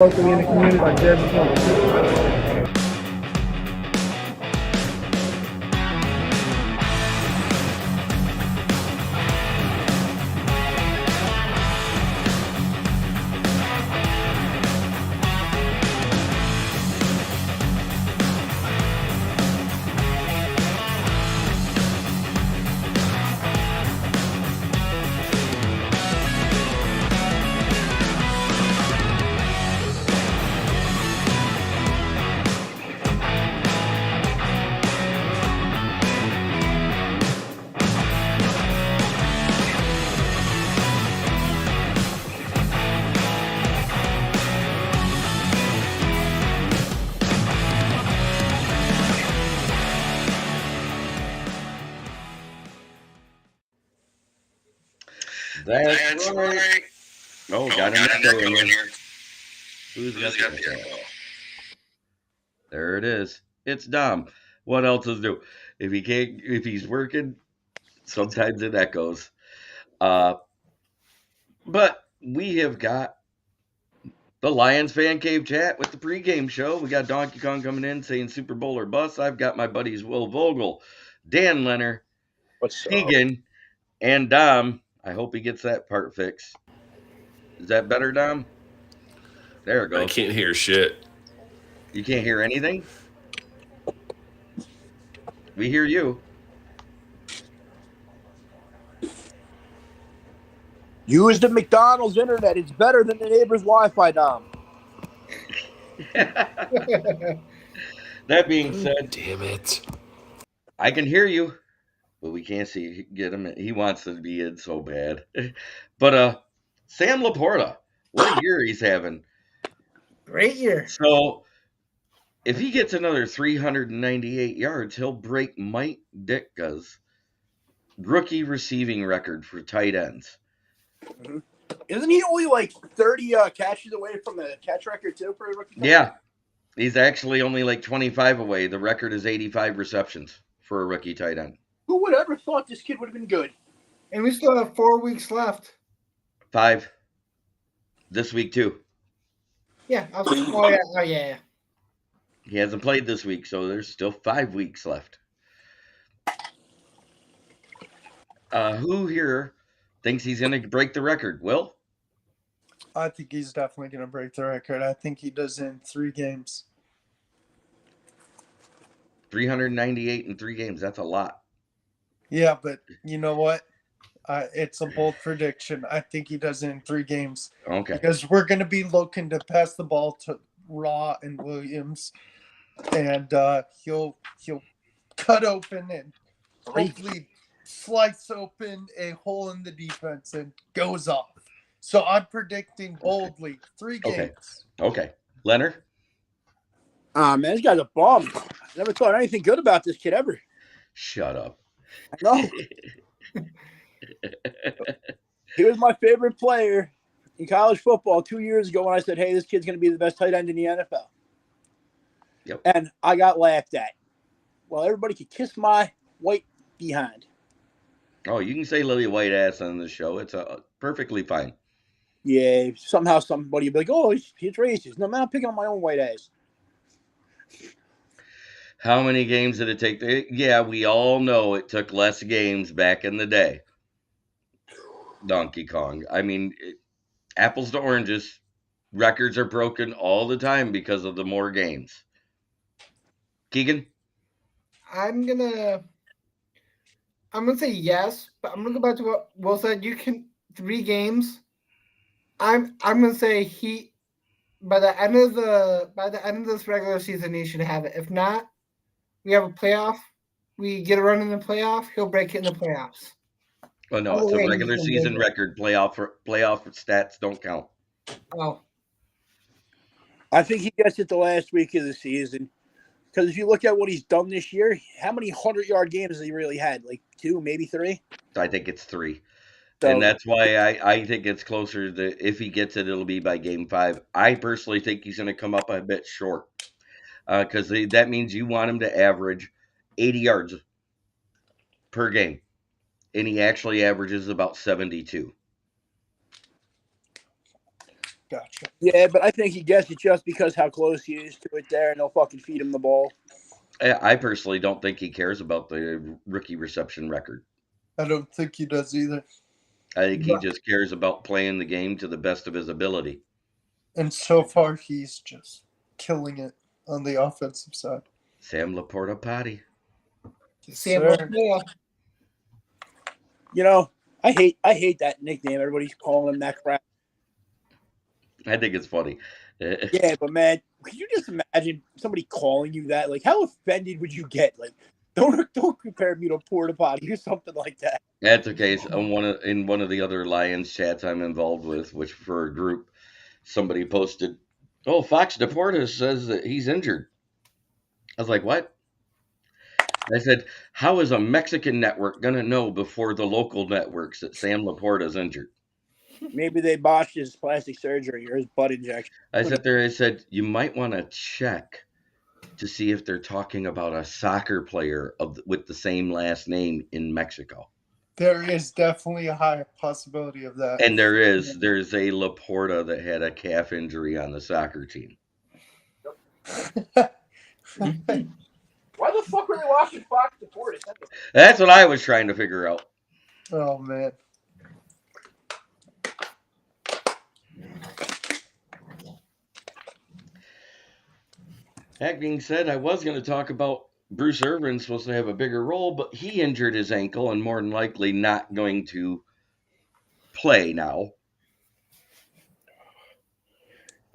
locally in the community like Coach Everflus. That's right. Oh, got an echo in here. Who's got the echo? There it is. It's Dom. What else is new? If he's working, sometimes it echoes. Uh, but we have got the Lions fan cave chat with the pregame show. We got Donkey Kong coming in saying Super Bowl or bust. I've got my buddies Will Vogel, Dan Leonard, Keegan, and Dom. I hope he gets that part fixed. Is that better, Dom? There it goes. I can't hear shit. You can't hear anything? We hear you. Use the McDonald's internet. It's better than the neighbor's Wi-Fi, Dom. That being said, Damn it. I can hear you, but we can't get him. He wants to be in so bad. But Sam Laporta, what a year he's having. Great year. So if he gets another 398 yards, he'll break Mike Ditka's rookie receiving record for tight ends. Mm-hmm. Isn't he only like 30 catches away from the catch record too for a rookie? Yeah, he's actually only like 25 away. The record is 85 receptions for a rookie tight end. Who would ever thought this kid would have been good? And we still have 4 weeks left. 5 this week too. Yeah. Yeah. He hasn't played this week, so there's still 5 weeks left. Who here thinks he's going to break the record? Will? I think he's definitely going to break the record. I think he does in 3 games. 398 in 3 games. That's a lot. Yeah, but you know what? It's a bold prediction. I think he does it in 3 games. Okay. Because we're going to be looking to pass the ball to Raw and Williams, and he'll cut open and hopefully slice open a hole in the defense and goes off. So I'm predicting boldly 3 games. Okay. Leonard? Man, this guy's a bum. I never thought anything good about this kid ever. Shut up. I know. He was my favorite player in college football 2 years ago when I said, hey, this kid's going to be the best tight end in the NFL. Yep. And I got laughed at. Well, everybody could kiss my white behind. Oh, you can say Lily White ass on the show. It's perfectly fine. Yeah, somehow somebody will be like, oh, he's racist. No, man, I'm picking on my own white ass. How many games did it take? Yeah, we all know it took less games back in the day. Donkey Kong. I mean, apples to oranges. Records are broken all the time because of the more games. Keegan? I'm gonna say yes, but I'm gonna go back to what Will said. You can 3 games. I'm gonna say by the end of this regular season he should have it. If not, we have a playoff. We get a run in the playoff. He'll break it in the playoffs. Oh no, it's a regular season record. Playoff stats don't count. Oh. I think he gets it the last week of the season. Because if you look at what he's done this year, how many 100-yard games has he really had? Like 2, maybe 3? I think it's 3. So, and that's why I think it's closer to, if he gets it, it'll be by game 5. I personally think he's going to come up a bit short. Because that means you want him to average 80 yards per game. And he actually averages about 72. Gotcha. Yeah, but I think he gets it just because how close he is to it there, and they'll fucking feed him the ball. I personally don't think he cares about the rookie reception record. I don't think he does either. I think he just cares about playing the game to the best of his ability. And so far, he's just killing it on the offensive side. Sam Laporta potty. Yes, Sam sir. Laporta. You know, I hate that nickname. Everybody's calling him that crap. I think it's funny. Yeah, but man, could you just imagine somebody calling you that? Like, how offended would you get? Like, don't compare me to a porta potty or something like that. That's okay. So in one of the other Lions chats I'm involved with, which for a group, somebody posted, "Oh, Fox Deportes says that he's injured." I was like, "What?" I said, "How is a Mexican network gonna know before the local networks that Sam Laporta's injured?" Maybe they botched his plastic surgery or his butt injection. I sat there. I said, "You might want to check to see if they're talking about a soccer player with the same last name in Mexico." There is definitely a high possibility of that. And there's a Laporta that had a calf injury on the soccer team. Why the fuck were they watching Fox Deportes? That's what I was trying to figure out. Oh, man. That being said, I was going to talk about Bruce Irvin supposed to have a bigger role, but he injured his ankle and more than likely not going to play now.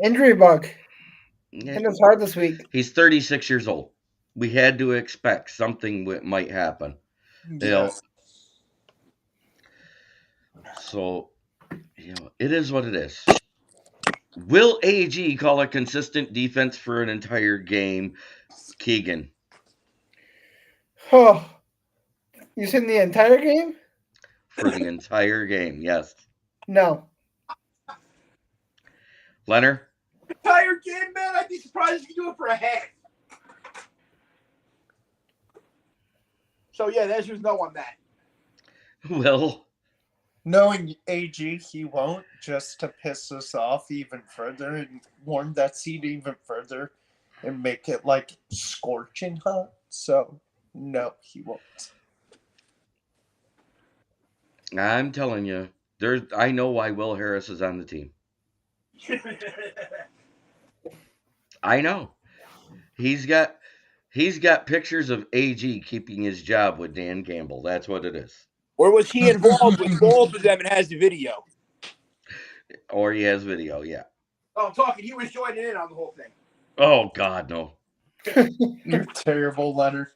Injury bug. Yeah, And it's hard this week. he's 36 years old. We had to expect something might happen. Yes. So, it is what it is. Will AG call a consistent defense for an entire game? Keegan. Oh, you said the entire game? For the entire game, yes. No. Leonard? Entire game, man. I'd be surprised if you do it for a half. So yeah, there's just no on that. Well, knowing AG, he won't, just to piss us off even further and warm that seat even further and make it like scorching hot. So, no, he won't. I'm telling you, I know why Will Harris is on the team. I know. He's got pictures of AG keeping his job with Dan Campbell. That's what it is. Or was he involved with both of them and has the video? Or he has video, yeah. Oh, I'm talking. He was joining in on the whole thing. Oh, God, no. You're terrible, Leonard.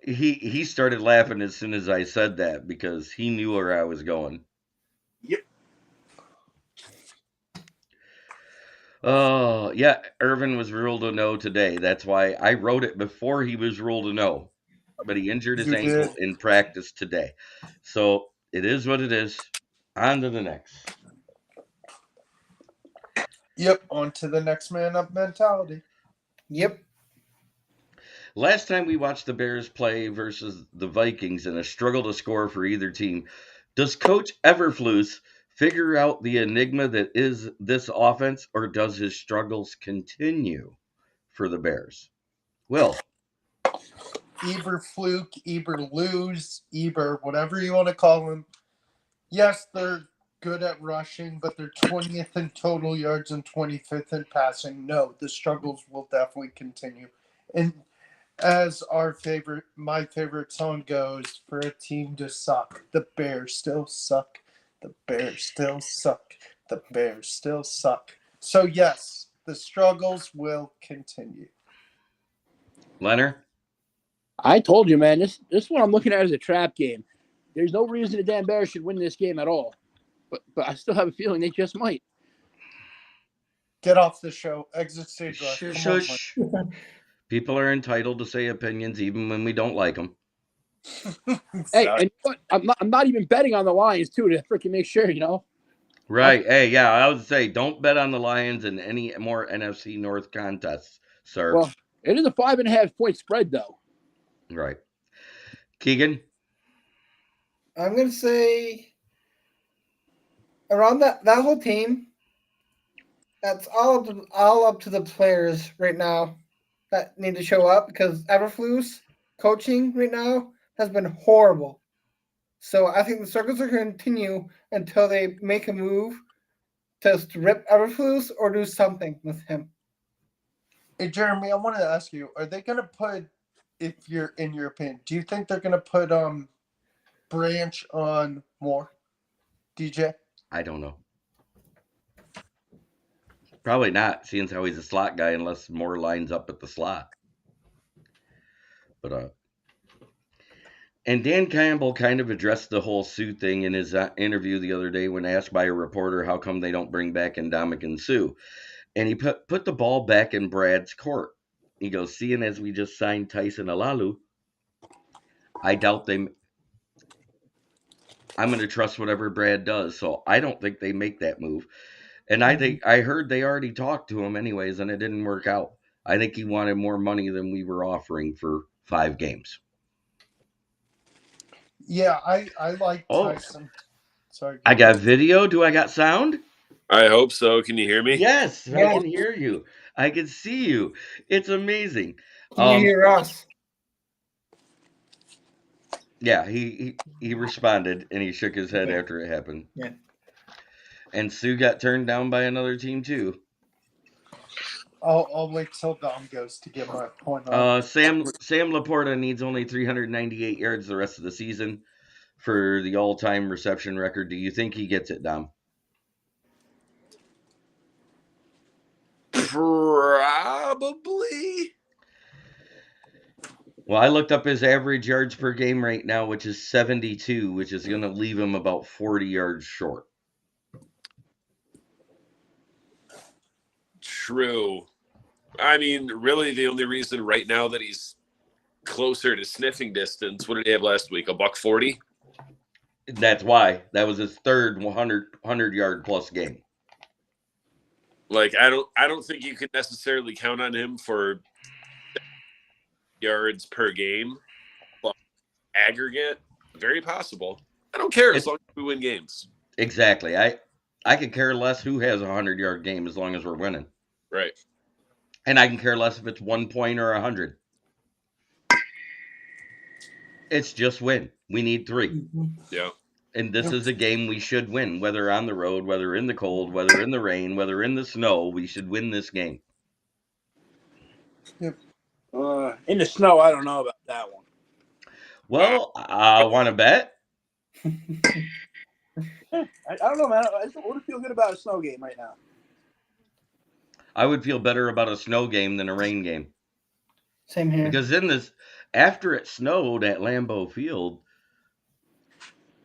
He started laughing as soon as I said that because he knew where I was going. Yep. Oh, yeah, Irvin was ruled a no today. That's why I wrote it before he was ruled a no. But he injured his ankle in practice today. So it is what it is. On to the next. Yep, on to the next man up mentality. Yep. Last time we watched the Bears play versus the Vikings in a struggle to score for either team, does Coach Everflus figure out the enigma that is this offense, or does his struggles continue for the Bears? Will. Eber fluke, Eber lose, Eber whatever you want to call him. Yes, they're good at rushing, but they're 20th in total yards and 25th in passing. No, the struggles will definitely continue. And as my favorite song goes, for a team to suck, the Bears still suck. The Bears still suck. The Bears still suck. So yes, the struggles will continue. Leonard? I told you, man, this one I'm looking at as a trap game. There's no reason the damn Bears should win this game at all. But I still have a feeling they just might. Get off the show. Exit stage left. Shush. People are entitled to say opinions even when we don't like them. Hey, and what? I'm not even betting on the Lions too to freaking make sure, Right. Hey, yeah, I would say don't bet on the Lions in any more NFC North contests, sir. Well, it is a 5.5 point spread though. Right. Keegan? I'm going to say around that whole team, that's all up to the players right now that need to show up because Everflus coaching right now has been horrible. So I think the struggles are going to continue until they make a move to rip Everflus or do something with him. Hey, Jeremy, I wanted to ask you: are they going to put, if you're in your opinion, do you think they're going to put Branch on more? DJ? I don't know. Probably not, seeing how he's a slot guy, unless more lines up at the slot. But and Dan Campbell kind of addressed the whole Sue thing in his interview the other day when asked by a reporter how come they don't bring back Ndamukong Suh. And he put the ball back in Brad's court. He goes, seeing as we just signed Tyson Alaulu, I doubt I'm going to trust whatever Brad does. So I don't think they make that move. And I heard they already talked to him anyways, and it didn't work out. I think he wanted more money than we were offering for 5 games. Yeah, I like Tyson. Sorry. I got video. Do I got sound? I hope so. Can you hear me? Yes, I can hear you. I can see you. It's amazing. Can you hear us? Yeah, he responded and he shook his head after it happened. Yeah. And Sue got turned down by another team too. I'll wait till Dom goes to get my point on. Sam Laporta needs only 398 yards the rest of the season for the all-time reception record. Do you think he gets it, Dom? Probably. Well, I looked up his average yards per game right now, which is 72, which is going to leave him about 40 yards short. True. I mean, really, the only reason right now that he's closer to sniffing distance, what did he have last week? $140? That's why. That was his third 100-yard plus game. Like, I don't think you can necessarily count on him for yards per game, but aggregate, very possible. I don't care as long as we win games. Exactly. I could care less who has a 100-yard game as long as we're winning. Right. And I can care less if it's 1 point or 100. It's just win. We need 3. Yeah. And this is a game we should win, whether on the road, whether in the cold, whether in the rain, whether in the snow. We should win this game. In the snow, I don't know about that one. Well, I want to bet. I don't know, man. I wouldn't feel good about a snow game right now. I would feel better about a snow game than a rain game. Same here. Because after it snowed at Lambeau Field,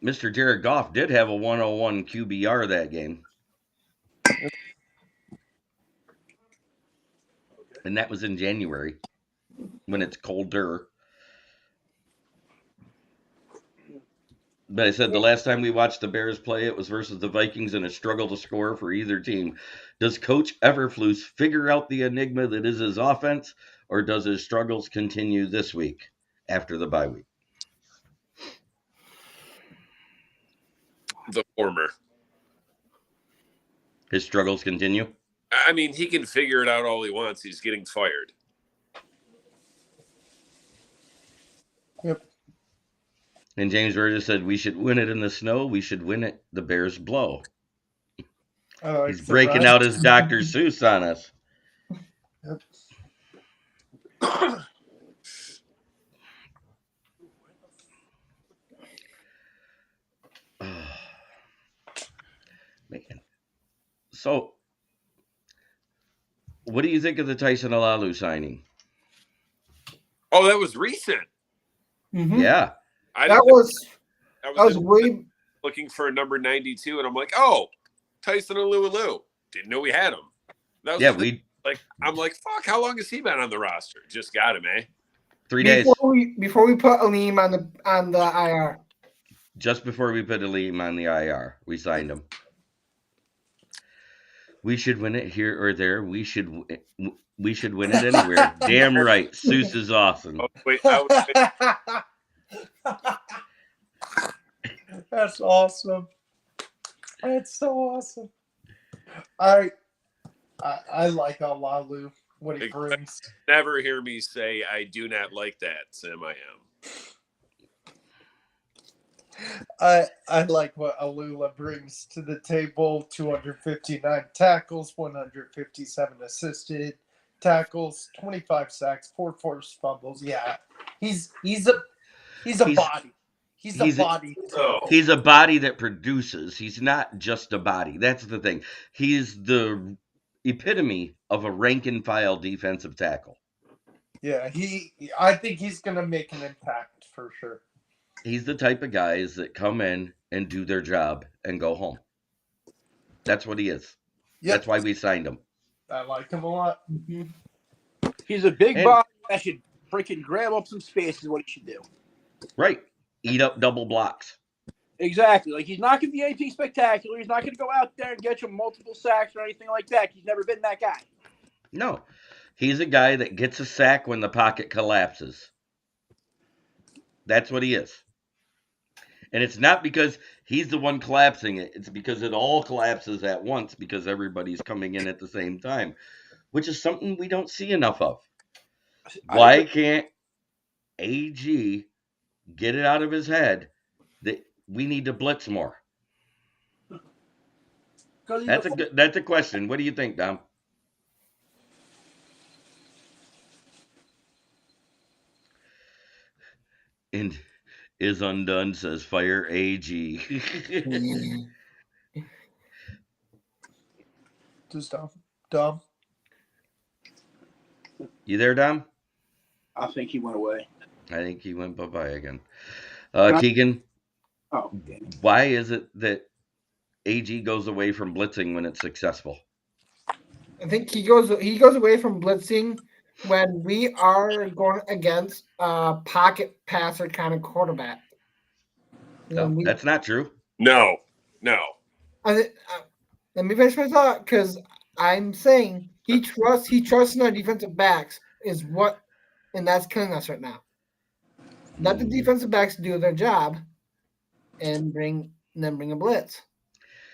Mr. Jared Goff did have a 101 QBR that game. And that was in January when it's colder. But I said the last time we watched the Bears play, it was versus the Vikings and a struggle to score for either team. Does Coach Everflus figure out the enigma that is his offense, or does his struggles continue this week after the bye week? The former. His struggles continue? I mean, he can figure it out all he wants. He's getting fired. Yep. And James Burgess said, we should win it in the snow. We should win it. The Bears blow. He's breaking out his Dr. Seuss on us. Yep. Man. So, what do you think of the Tyson Alaulu signing? Oh, that was recent. Mm-hmm. Yeah. That was way looking for a number 92, and I'm like, oh, Tyson Alaulu. Didn't know we had him. That was I'm like, fuck, how long has he been on the roster? Just got him, eh? 3 days. Before we put Aleem on the IR. Just before we put Aleem on the IR, we signed him. We should win it here or there. We should win it anywhere. Damn right. Seuss is awesome. Oh, wait, That's awesome. That's so awesome. I like Alaulu, what he brings. Never hear me say I do not like that, Sam. I am. I like what Alula brings to the table. 259 tackles, 157 assisted tackles, 25 sacks, 4 forced fumbles. Yeah, he's a body. He's a body. He's a body that produces. He's not just a body. That's the thing. He's the epitome of a rank and file defensive tackle. Yeah, I think he's gonna make an impact for sure. He's the type of guys that come in and do their job and go home. That's what he is. Yep. That's why we signed him. I like him a lot. Mm-hmm. He's a big body that should freaking grab up some space is what he should do. Right. Eat up double blocks. Exactly. Like, he's not going to be anything spectacular. He's not going to go out there and get you multiple sacks or anything like that. He's never been that guy. No. He's a guy that gets a sack when the pocket collapses. That's what he is. And it's not because he's the one collapsing it. It's because it all collapses at once because everybody's coming in at the same time, which is something we don't see enough of. Why can't AG get it out of his head that we need to blitz more? That's a question. What do you think, Dom? And is undone says fire AG. Just Dom. You there, Dom? I think he went away. I think he went bye-bye again. Keegan? Oh, why is it that AG goes away from blitzing when it's successful? I think he goes away from blitzing when we are going against a pocket passer kind of quarterback. No, that's not true. No. Let me finish my thought because I'm saying he trusts in our defensive backs and that's killing us right now. Let the defensive backs do their job and bring a blitz.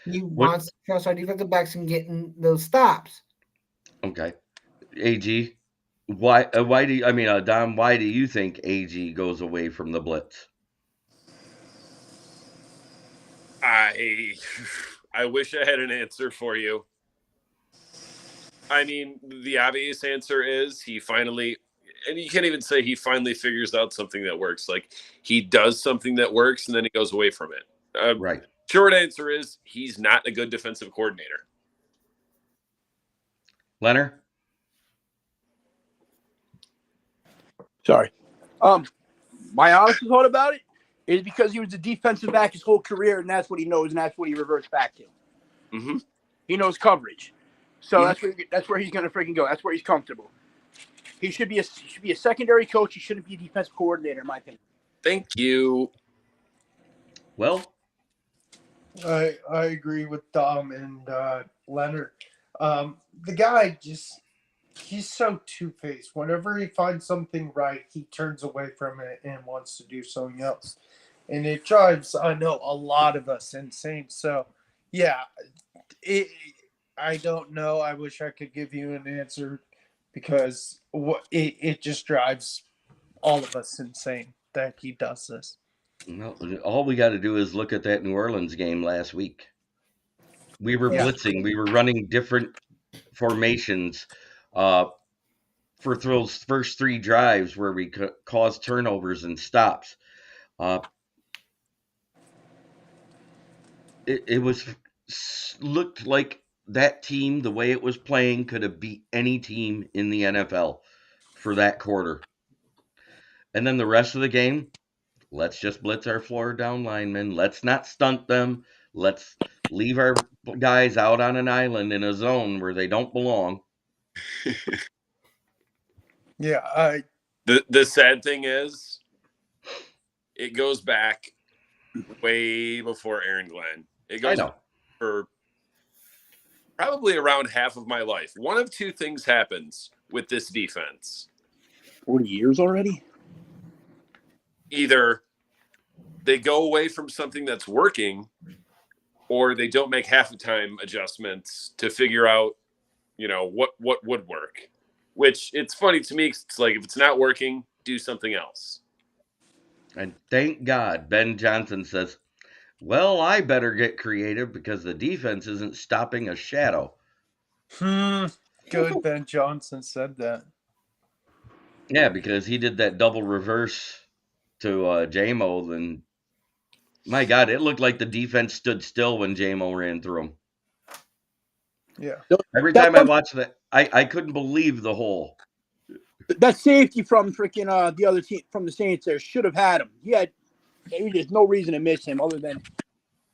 He wants to trust our defensive backs in getting those stops. Okay. AG, why do you, Dom, why do you think AG goes away from the blitz? I wish I had an answer for you. I mean, the obvious answer is he finally, and you can't even say he finally figures out something that works. Like, he does something that works and then he goes away from it. Right. Short answer is he's not a good defensive coordinator. Leonard? Sorry. My honest thought about it is because he was a defensive back his whole career, and that's what he knows, and that's what he reverts back to. Mm-hmm. He knows coverage, so that's where he's going to freaking go. That's where he's comfortable. He should be a secondary coach. He shouldn't be a defensive coordinator, in my opinion. Thank you. Well, I agree with Dom and Leonard. The guy he's so two-faced. Whenever he finds something right, he turns away from it and wants to do something else. And it drives, I know, a lot of us insane. So, yeah, I don't know. I wish I could give you an answer because it just drives all of us insane that he does this. No, all we got to do is look at that New Orleans game last week. We were blitzing. We were running different formations for those first 3 drives where we caused turnovers and stops. It looked like that team, the way it was playing, could have beat any team in the NFL for that quarter. And then the rest of the game, let's just blitz our floor down linemen. Let's not stunt them. Let's leave our guys out on an island in a zone where they don't belong. Yeah, The sad thing is, it goes back way before Aaron Glenn. It goes for probably around half of my life. One of 2 things happens with this defense. 40 years already? Either they go away from something that's working, or they don't make half the time adjustments to figure out, what would work. Which it's funny to me. It's like, if it's not working, do something else. And thank God Ben Johnson says, well, I better get creative because the defense isn't stopping a shadow. Good Ben Johnson said that. Yeah, because he did that double reverse to J-Mo, and my God, it looked like the defense stood still when J-Mo ran through him. Yeah. Every time I watched that, I couldn't believe the hole. That safety from freaking the other team from the Saints there should have had him. There's no reason to miss him other than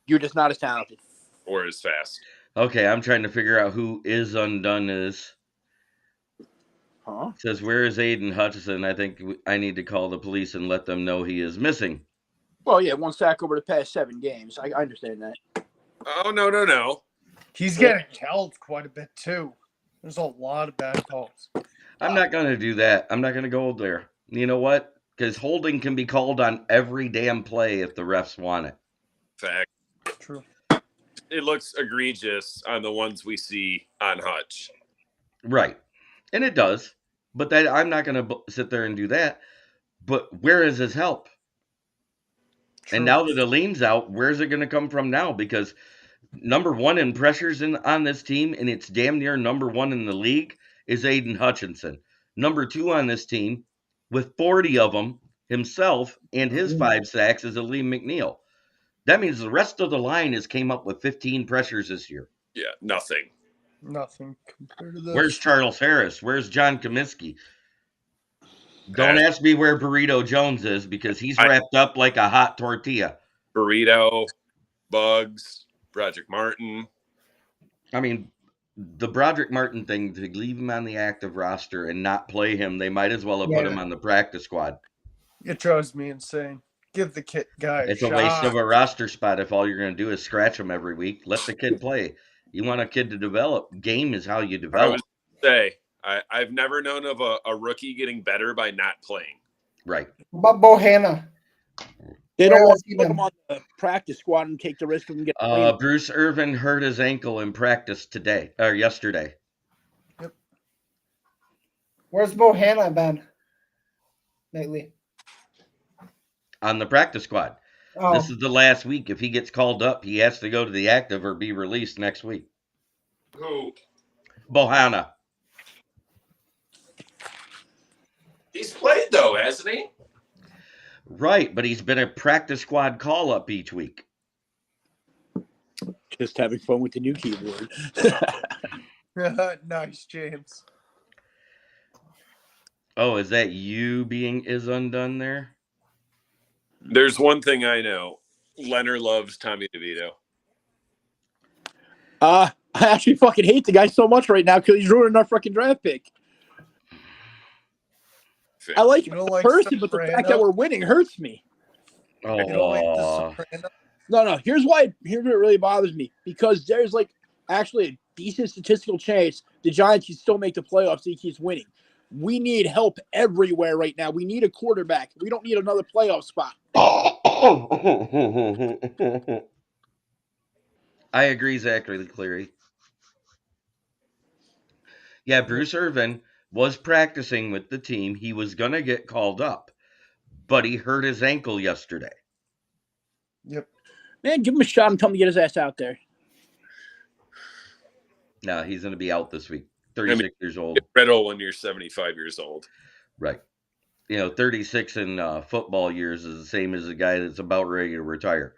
you're just not as talented or as fast. Okay, I'm trying to figure out who Is Undone is. Huh? It says, where is Aiden Hutchinson? I think I need to call the police and let them know he is missing. Well, yeah, 1 sack over the past 7 games. I understand that. Oh, no. He's getting held quite a bit, too. There's a lot of bad calls. I'm not going to do that. I'm not going to go there. You know what? Because holding can be called on every damn play if the refs want it. Fact. True. It looks egregious on the ones we see on Hutch. Right. And it does. But I'm not going to sit there and do that. But where is his help? True. And now that Aleem's out, where's it going to come from now? Because number one in pressures on this team, and it's damn near number one in the league, is Aiden Hutchinson. Number 2 on this team, with 40 of them himself and his 5 sacks, is Aleem McNeil. That means the rest of the line has came up with 15 pressures this year. Yeah, nothing. Nothing compared to this. Where's Charles Harris? Where's John Comiskey? Don't ask me where Burrito Jones is because he's wrapped up like a hot tortilla. Burrito, Bugs, Broderick Martin. I mean, the Broderick Martin thing, to leave him on the active roster and not play him, they might as well have put him on the practice squad. It drives me insane. Give the kid guy It's a waste of a roster spot if all you're going to do is scratch him every week. Let the kid play. You want a kid to develop. Game is how you develop. I was going to say, I've never known of a rookie getting better by not playing. Right. What about Bohanna? They don't want to put him on the practice squad and take the risk of him getting played. Bruce Irvin hurt his ankle in practice yesterday. Yep. Where's Bohanna been lately? On the practice squad. Oh. This is the last week. If he gets called up, he has to go to the active or be released next week. Who? Bohanna. He's played, though, hasn't he? Right, but he's been a practice squad call-up each week. Just having fun with the new keyboard. Nice, James. Oh, is that you being Is Undone there? There's one thing I know. Leonard loves Tommy DeVito. I actually fucking hate the guy so much right now because he's ruining our fucking draft pick. I like him as a person, but the fact that we're winning hurts me. Oh. You don't like the Soprano? No. Here's what really bothers me. Because there's actually a decent statistical chance the Giants can still make the playoffs if he keeps winning. We need help everywhere right now. We need a quarterback. We don't need another playoff spot. I agree, Zachary Cleary. Yeah, Bruce Irvin was practicing with the team. He was going to get called up, but he hurt his ankle yesterday. Yep. Man, give him a shot and tell him to get his ass out there. No, he's going to be out this week. 36 years old. Get brittle when you're 75 years old. Right. 36 in football years is the same as a guy that's about ready to retire.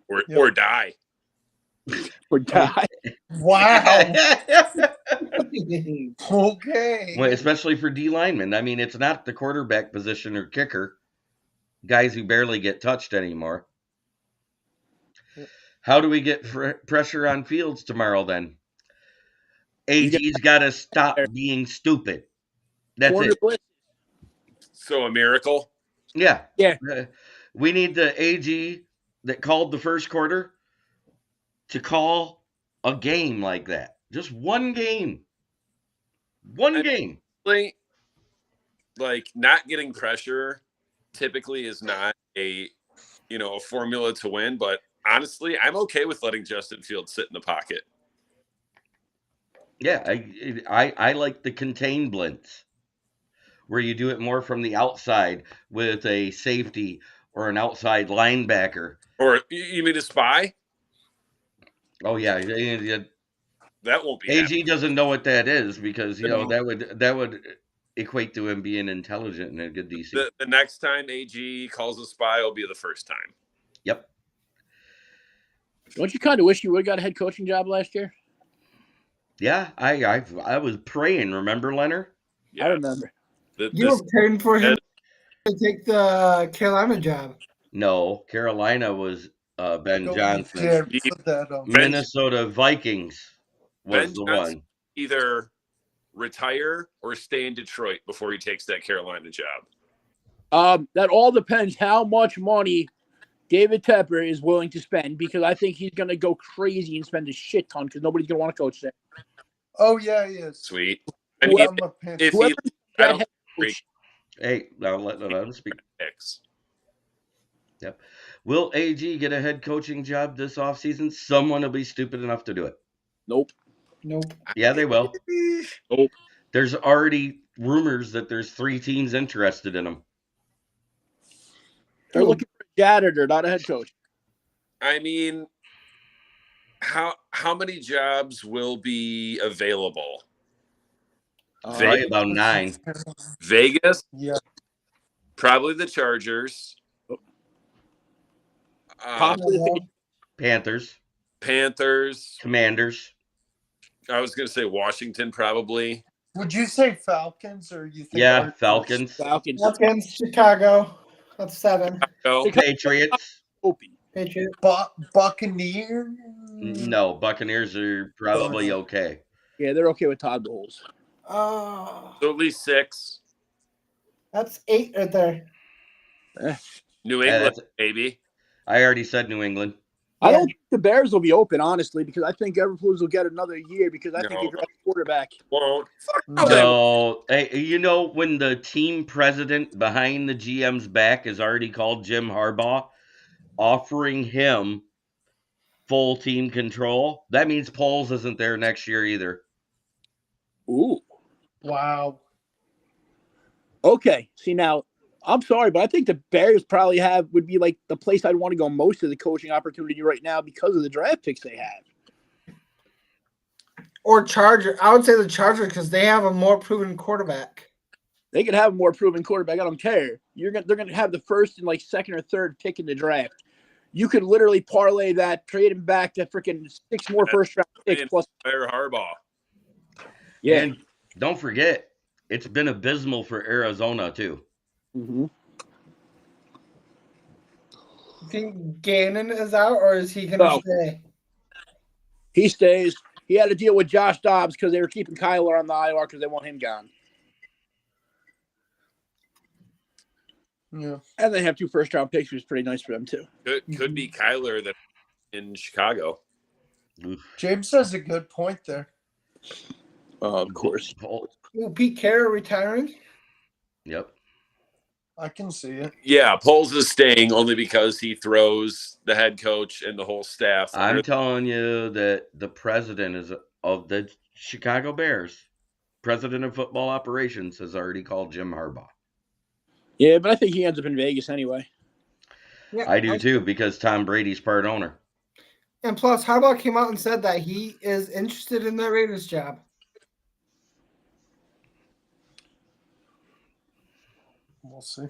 Or die. Or die. Wow. Okay. Well, especially for D linemen. I mean, it's not the quarterback position or kicker. Guys who barely get touched anymore. How do we get pressure on Fields tomorrow then? AG's got to stop being stupid. That's it. So a miracle? Yeah. Yeah. We need the AG that called the first quarter to call a game like that. Just one game. One game. Not getting pressure typically is not a formula to win, but honestly, I'm okay with letting Justin Fields sit in the pocket. Yeah, I like the contain blitz, where you do it more from the outside with a safety or an outside linebacker. Or you mean a spy? Oh yeah, That won't be AG happening. doesn't know what that is because that would equate to him being intelligent and a good DC. The next time AG calls a spy will be the first time. Yep. Don't you kind of wish you would have got a head coaching job last year? Yeah, I was praying. Remember, Leonard? Yeah. I remember. You were praying for him to take the Carolina job. No, Carolina was Ben Johnson. Minnesota Vikings was the one. Either retire or stay in Detroit before he takes that Carolina job. That all depends how much money David Tepper is willing to spend, because I think he's going to go crazy and spend a shit ton because nobody's going to want to coach there. Oh, yeah, he is. Sweet. I mean, Hey, now let him speak. Yep. Will AG get a head coaching job this offseason? Someone will be stupid enough to do it. Nope. Yeah, they will. Nope. There's already rumors that there's 3 teams interested in him. They're looking for a janitor, not a head coach. I mean, how many jobs will be available? Probably about 9. Vegas? Yeah. Probably the Chargers. Panthers. Commanders. I was going to say Washington, probably. Would you say Falcons or you think? Yeah, Falcons. Falcons, Chicago. That's 7. Patriots. Buccaneers. No, Buccaneers are probably okay. Yeah, they're okay with Todd Bowles. Oh. So at least 6. That's 8 right there. New England, maybe. I already said New England. I don't think the Bears will be open, honestly, because I think Everflus will get another year because I think he draft a quarterback. Won't. No. Hey, you know, when the team president behind the GM's back is already called Jim Harbaugh, offering him full team control, that means Poles isn't there next year either. Ooh. Wow. Okay. See, now, I'm sorry, but I think the Bears probably would be like the place I'd want to go most of the coaching opportunity right now because of the draft picks they have. Or Charger. I would say the Chargers because they have a more proven quarterback. They could have a more proven quarterback. I don't care. They're going to have the first and 2nd or 3rd pick in the draft. You could literally parlay that, trade him back to freaking 6 more first-round picks plus Harbaugh. Yeah. And don't forget, it's been abysmal for Arizona too. Mm-hmm. You think Gannon is out, or is he going to stay? He stays. He had to deal with Josh Dobbs because they were keeping Kyler on the IR because they want him gone. Yeah. And they have 2 first-round picks, which is pretty nice for them, too. Could be Kyler that in Chicago. James has a good point there. Of course. Pete Carroll retiring? Yep. I can see it. Yeah, Poles is staying only because he throws the head coach and the whole staff. I'm telling you that the president of the Chicago Bears, president of football operations, has already called Jim Harbaugh. Yeah, but I think he ends up in Vegas anyway. Yeah, I do too, because Tom Brady's part owner. And plus, Harbaugh came out and said that he is interested in the Raiders job. We'll see.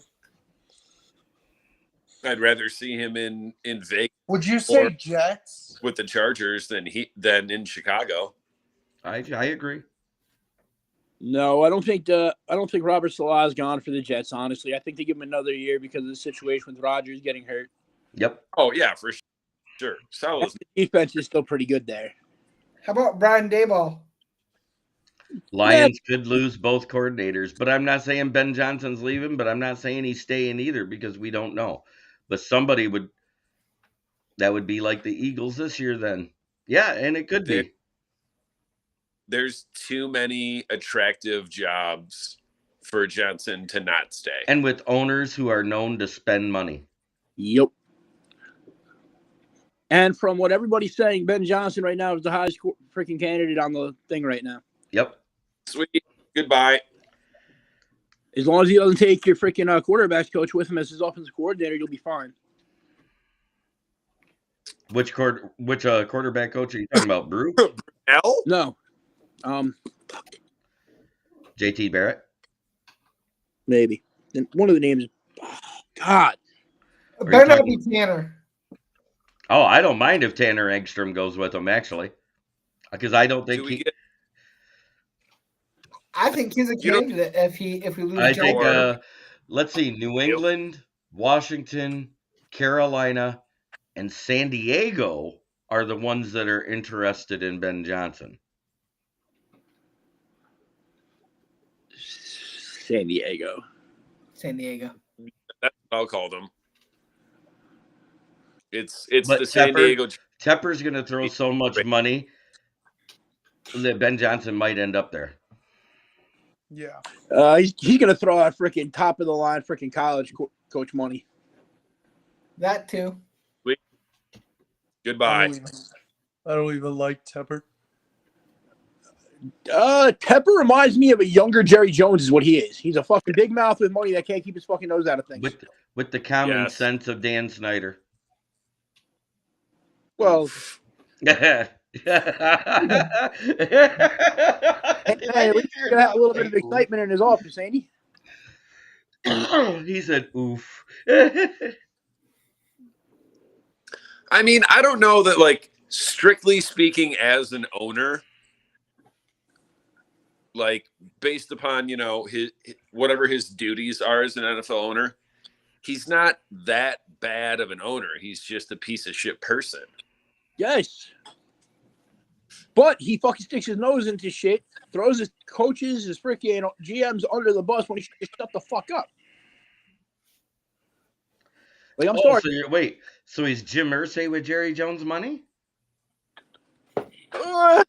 I'd rather see him in Vegas. Would you say Jets with the Chargers than in Chicago? I agree. No, I don't think Robert Saleh is gone for the Jets, honestly. I think they give him another year because of the situation with Rodgers getting hurt. Yep. Oh, yeah, for sure. Saleh's the defense is still pretty good there. How about Brian Daboll? Lions could lose both coordinators, but I'm not saying Ben Johnson's leaving, but I'm not saying he's staying either because we don't know. But somebody that would be like the Eagles this year then. Yeah, and it could be. There's too many attractive jobs for Johnson to not stay. And with owners who are known to spend money. Yep. And from what everybody's saying, Ben Johnson right now is the highest freaking candidate on the thing right now. Yep. Sweet. Goodbye. As long as he doesn't take your freaking quarterbacks coach with him as his offensive coordinator, you'll be fine. Which quarterback coach are you talking about, Brew? Brunell? No. JT Barrett? Maybe. One of the names. Oh, God. It better not be Tanner. Oh, I don't mind if Tanner Engstrom goes with him, actually. Because I don't think I think he's a candidate if we lose. I think let's see, New England, Washington, Carolina, and San Diego are the ones that are interested in Ben Johnson. San Diego. That's what I'll call them. It's the San Diego. Tepper's going to throw so much money that Ben Johnson might end up there. Yeah. He's going to throw out freaking top of the line freaking college coach money. That too. Sweet. Goodbye. I don't even like Tepper. Tepper reminds me of a younger Jerry Jones is what he is. He's a fucking big mouth with money that can't keep his fucking nose out of things. With the common sense of Dan Snyder. Well, hey, at least he's gonna have a little bit of excitement in his office, ain't he? He said, "Oof." I mean, I don't know that, like, strictly speaking, as an owner, like, based upon, you know, his whatever his duties are as an NFL owner, he's not that bad of an owner. He's just a piece of shit person. Yes. But he fucking sticks his nose into shit, throws his coaches, his freaking GMs under the bus when he should shut the fuck up. Like, I'm sorry. So he's Jim Irsay with Jerry Jones money? Yeah,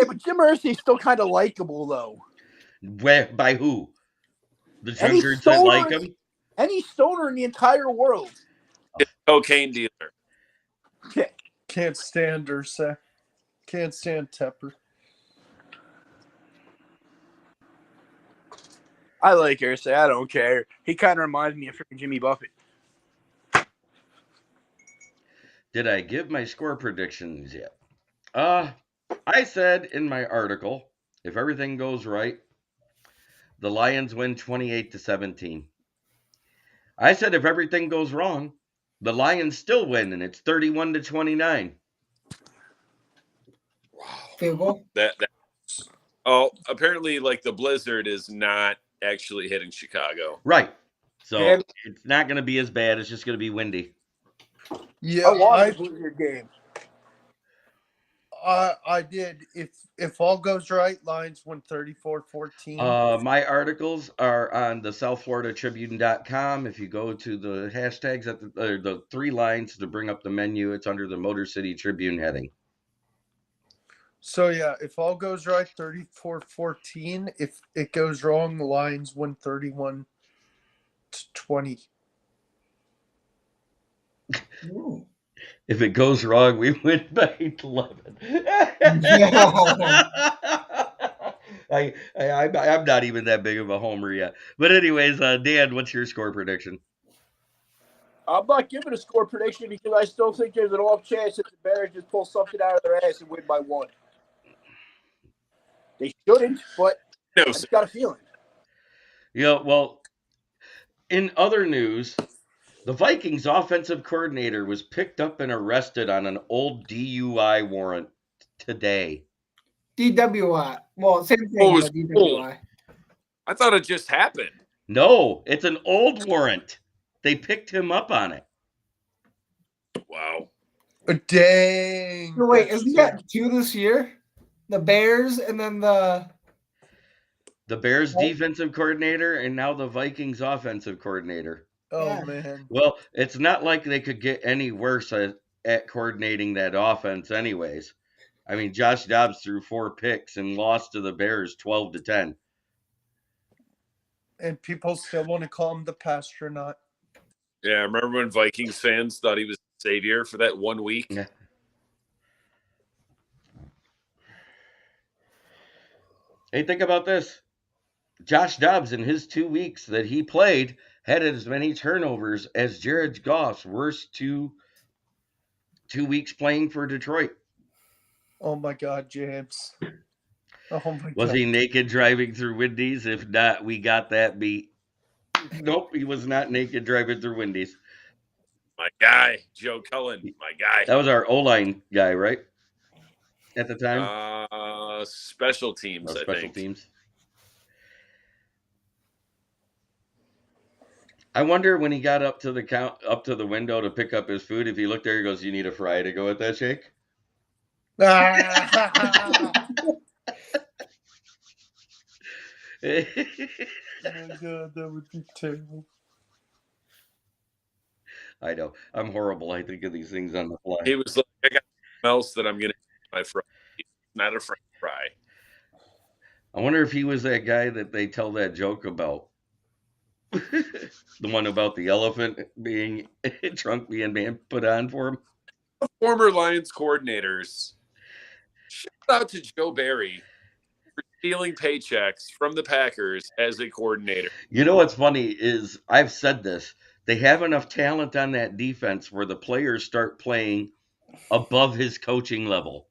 but Jim Irsay's still kind of likable, though. By who? The drunkards that like him? Any stoner in the entire world. It's a cocaine dealer. Can't stand Irsay. Can't stand Tepper. I like Irsay. I don't care. He kind of reminds me of freaking Jimmy Buffett. Did I give my score predictions yet? I said in my article, if everything goes right, the Lions win 28-17. I said if everything goes wrong, the Lions still win, and it's 31-29. Field goal. Apparently, like, the blizzard is not actually hitting Chicago. Right. So it's not going to be as bad. It's just going to be windy. Yeah, I blizzard game. I did. If all goes right, Lions win 34-14. My articles are on the southfloridatribune.com. If you go to the hashtags at the three lines to bring up the menu, it's under the Motor City Tribune heading. So yeah, if all goes right, 34-14. If it goes wrong, the Lions win 31-20. Ooh. If it goes wrong, we win by 11. I'm not even that big of a homer yet. But anyways, Dan, what's your score prediction? I'm not giving a score prediction because I still think there's an off chance that the Bears just pull something out of their ass and win by 1. They shouldn't, but I just got a feeling. Yeah, well, in other news, the Vikings offensive coordinator was picked up and arrested on an old DUI warrant today. DWI. Well, same thing, but DWI. I thought it just happened. No, it's an old warrant. They picked him up on it. Wow. Dang. No, wait, isn't that 2 this year? The Bears and then the Bears defensive coordinator and now the Vikings offensive coordinator. Oh, man. Well, it's not like they could get any worse at coordinating that offense anyways. I mean, Josh Dobbs threw 4 picks and lost to the Bears 12-10. And people still want to call him the pastronaut. Yeah, I remember when Vikings fans thought he was savior for that 1 week. Yeah. Hey, think about this. Josh Dobbs, in his 2 weeks that he played, had as many turnovers as Jared Goff's worst two weeks playing for Detroit. Oh my God, James. Oh my Was God. he naked driving through Wendy's? If not, we got that beat. Nope, he was not naked driving through Wendy's. My guy, Joe Cullen, my guy. That was our O-line guy, right? At the time? Special teams, I Special think. teams. I wonder when he got up to the window to pick up his food, if he looked there, he goes, "You need a fry to go with that shake?" Oh my God, that would be terrible. I know. I'm horrible. I think of these things on the fly. He was like, I got something else that I'm going to my fry. Not a French fry. I wonder if he was that guy that they tell that joke about. The one about the elephant being trunk being put on for him. Former Lions coordinators. Shout out to Joe Barry for stealing paychecks from the Packers as a coordinator. You know what's funny is I've said this. They have enough talent on that defense where the players start playing above his coaching level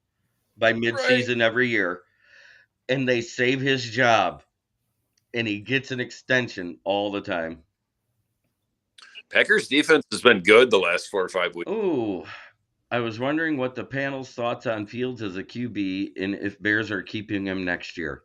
by midseason every year, and they save his job, and he gets an extension all the time. Packers defense has been good the last 4 or 5 weeks. Ooh, I was wondering what the panel's thoughts on Fields as a QB and if Bears are keeping him next year.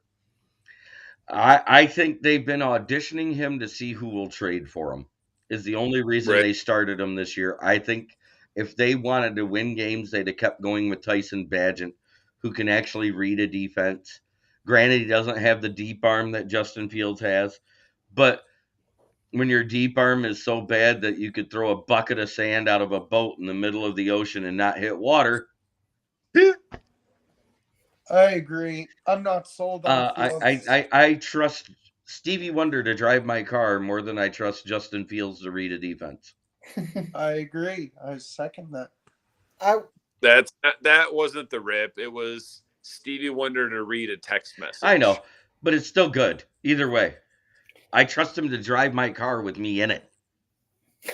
I think they've been auditioning him to see who will trade for him. Is the only reason they started him this year. I think if they wanted to win games, they'd have kept going with Tyson Badgett, who can actually read a defense. Granted, he doesn't have the deep arm that Justin Fields has, but when your deep arm is so bad that you could throw a bucket of sand out of a boat in the middle of the ocean and not hit water. I agree. I'm not sold on Fields. I trust Stevie Wonder to drive my car more than I trust Justin Fields to read a defense. I agree. I second that. That wasn't the rip. It was Stevie Wonder to read a text message. I know, but it's still good. Either way. I trust him to drive my car with me in it.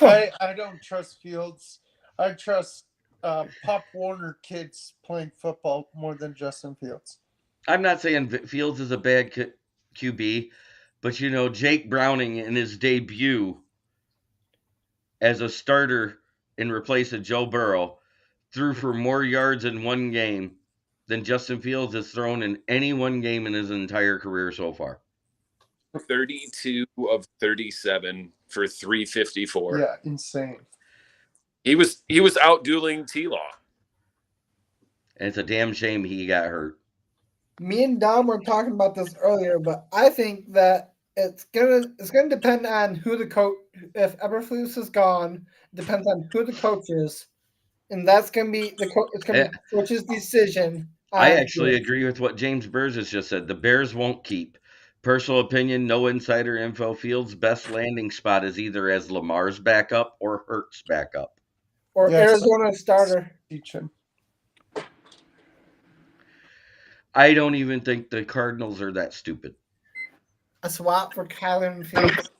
I don't trust Fields. I trust Pop Warner kids playing football more than Justin Fields. I'm not saying Fields is a bad QB, but Jake Browning in his debut as a starter in replace of Joe Burrow threw for more yards in one game than Justin Fields has thrown in any one game in his entire career so far. 32 of 37 for 354. Yeah, insane. He was out dueling T-Law. And it's a damn shame he got hurt. Me and Dom were talking about this earlier, but I think that it's gonna depend on who the coach. If Everflus is gone, it depends on who the coach is, and that's gonna be the coach's decision. I actually agree with what James Burgess just said. The Bears won't keep. Personal opinion, no insider info. Fields' best landing spot is either as Lamar's backup or Hurts' backup. Or Arizona starter. I don't even think the Cardinals are that stupid. A swap for Kyler and Fields.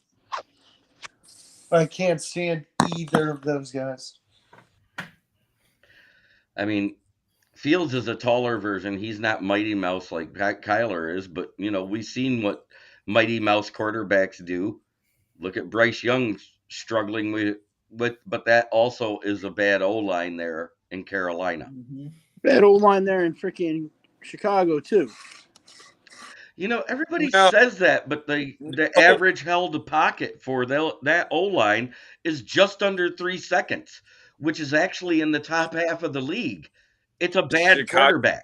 I can't stand either of those guys. I mean, Fields is a taller version. He's not Mighty Mouse like Kyler is, but we've seen what Mighty Mouse quarterbacks do. Look at Bryce Young struggling with but that also is a bad O-line there in Carolina. Mm-hmm. Bad O-line there in freaking Chicago too. Everybody says that, but the average held pocket for that O-line is just under 3 seconds, which is actually in the top half of the league. It's a bad quarterback.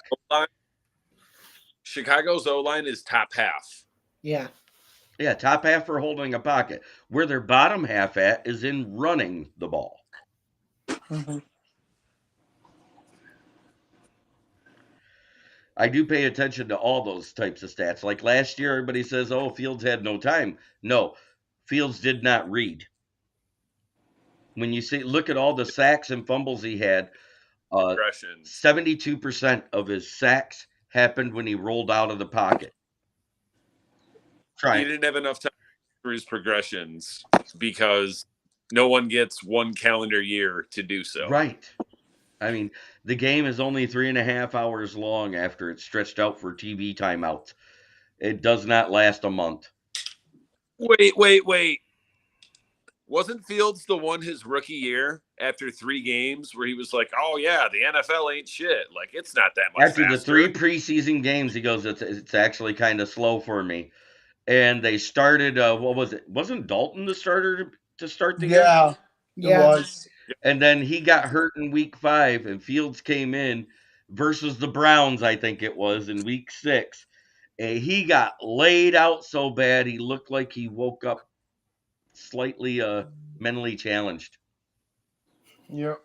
Chicago's O-line is top half. Yeah. Yeah, top half for holding a pocket. Where their bottom half at is in running the ball. Mm-hmm. I do pay attention to all those types of stats. Like last year, everybody says, oh, Fields had no time. No, Fields did not read. When you look at all the sacks and fumbles he had, 72% of his sacks happened when he rolled out of the pocket. He didn't have enough time for his progressions because no one gets one calendar year to do so. Right. I mean, the game is only 3.5 hours long after it's stretched out for TV timeouts. It does not last a month. Wait. Wasn't Fields the one his rookie year after 3 games where he was like, "Oh yeah, the NFL ain't shit. Like it's not that much after faster." The 3 preseason games, he goes, "It's actually kind of slow for me." And they started. What was it? Wasn't Dalton the starter to start the year? Yeah, it was. And then he got hurt in week 5, and Fields came in versus the Browns, I think it was, in week 6. And he got laid out so bad he looked like he woke up slightly mentally challenged. Yep.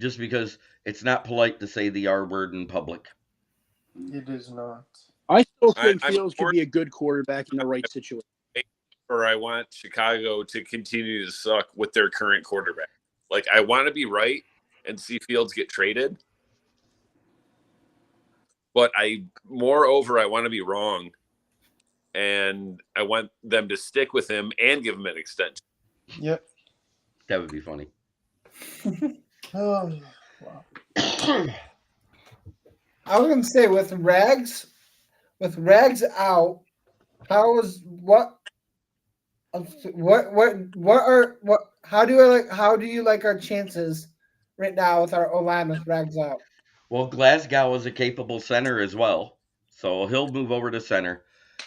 Just because it's not polite to say the R word in public. It is not. I still think Fields could be a good quarterback in the right situation. Or I want Chicago to continue to suck with their current quarterback. Like, I want to be right and see Fields get traded. But moreover, I want to be wrong. And I want them to stick with him and give him an extension. Yep. That would be funny. Oh, wow. I was gonna say with Rags out, how do you like our chances right now with our O-line with Rags out? Well, Glasgow is a capable center as well, so he'll move over to center,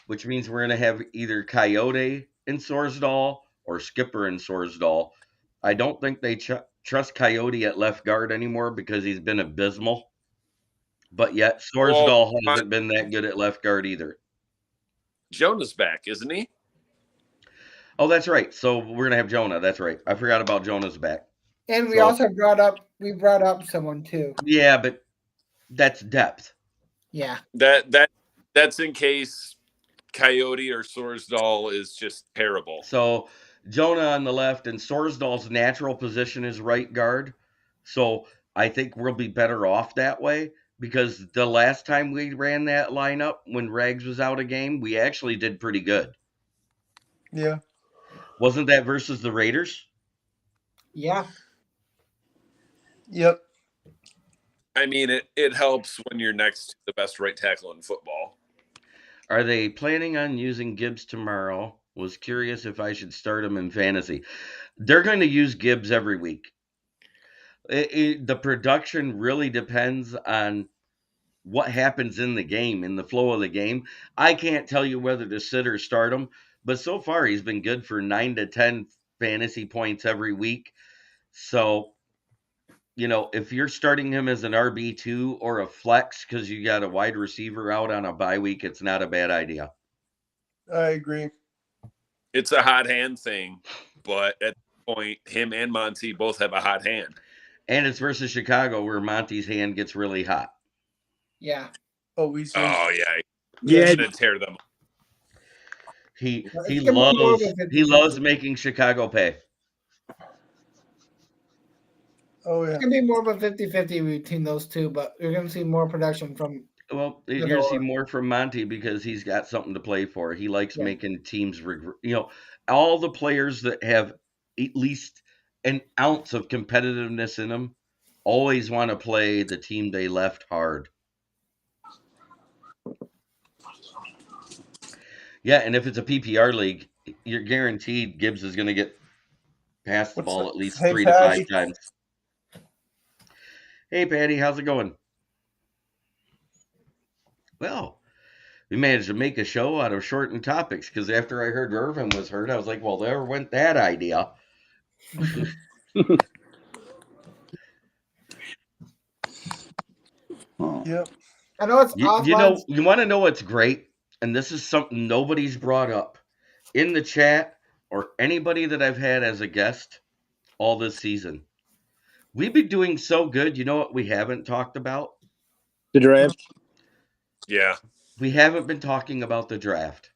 which means we're going to have either Coyote in Sorsdahl or Skipper in Sorsdahl. I don't think they trust Coyote at left guard anymore because he's been abysmal. But yet Sorsdahl hasn't been that good at left guard either. Jonah's back, isn't he? Oh, that's right. So we're gonna have Jonah. That's right. I forgot about Jonah's back. And we also brought up someone too. Yeah, but that's depth. Yeah. That's in case Coyote or Sorsdahl is just terrible. So Jonah on the left, and Sorsdahl's natural position is right guard. So I think we'll be better off that way, because the last time we ran that lineup when Rags was out a game, we actually did pretty good. Yeah. Wasn't that versus the Raiders? Yeah. Yep. I mean, it helps when you're next to the best right tackle in football. Are they planning on using Gibbs tomorrow? Was curious if I should start him in fantasy. They're going to use Gibbs every week. The production really depends on what happens in the game, in the flow of the game. I can't tell you whether to sit or start him, but so far he's been good for 9 to 10 fantasy points every week. So, if you're starting him as an RB2 or a flex because you got a wide receiver out on a bye week, it's not a bad idea. I agree. It's a hot hand thing, but at this point, him and Monty both have a hot hand. And it's versus Chicago, where Monty's hand gets really hot. Yeah. Oh, yeah. Yeah. He's going to tear them. He loves making Chicago pay. Oh, yeah. It's going to be more of a 50-50 between those two, but you're going to see more production from... Well, you're going to see more from Monty because he's got something to play for. He likes making teams all the players that have at least an ounce of competitiveness in them always want to play the team they left hard. Yeah, and if it's a PPR league, you're guaranteed Gibbs is going to get past the ball at least 3 to 5 times. Hey, Patty, how's it going? Well, we managed to make a show out of shortened topics because after I heard Irvin was hurt, I was like, well, there went that idea. Yep. I know it's you want to know what's great? And this is something nobody's brought up in the chat or anybody that I've had as a guest all this season. We've been doing so good. You know what we haven't talked about? The draft. Yeah. We haven't been talking about the draft.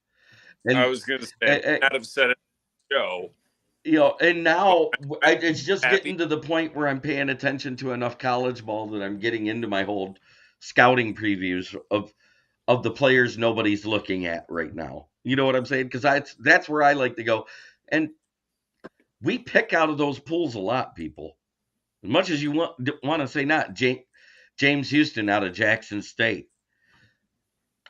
And I was going to say, I'd have said it show. And now it's just happy. getting to the point where I'm paying attention to enough college ball that I'm getting into my whole scouting previews of the players nobody's looking at right now. You know what I'm saying? Because that's where I like to go. And we pick out of those pools a lot, people. As much as you want to say not. James Houston out of Jackson State.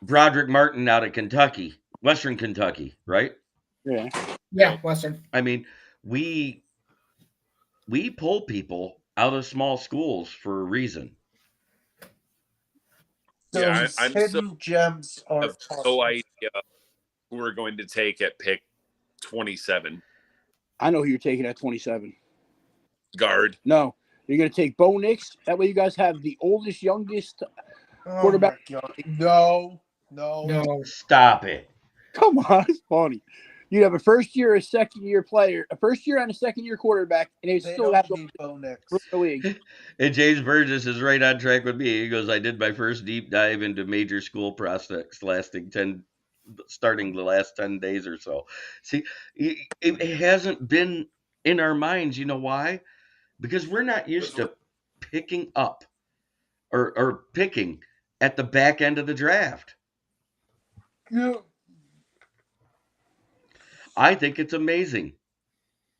Broderick Martin out of Kentucky, Western Kentucky, right? Yeah. Yeah, Western. I mean, we pull people out of small schools for a reason. Those I'm hidden gems are have no idea who we're going to take at pick 27. I know who you're taking at 27. Guard. No, you're going to take Bo Nix. That way you guys have the oldest, youngest quarterback. Oh my God. No. Stop it. Come on, it's funny. You have a first year, a second year player, a first year and a second year quarterback, and they still have need Bo Nix. the league. And James Burgess is right on track with me. He goes, I did my first deep dive into major school prospects starting the last 10 days or so. See, it hasn't been in our minds. You know why? Because we're not used to picking up or picking at the back end of the draft. Yeah. I think it's amazing.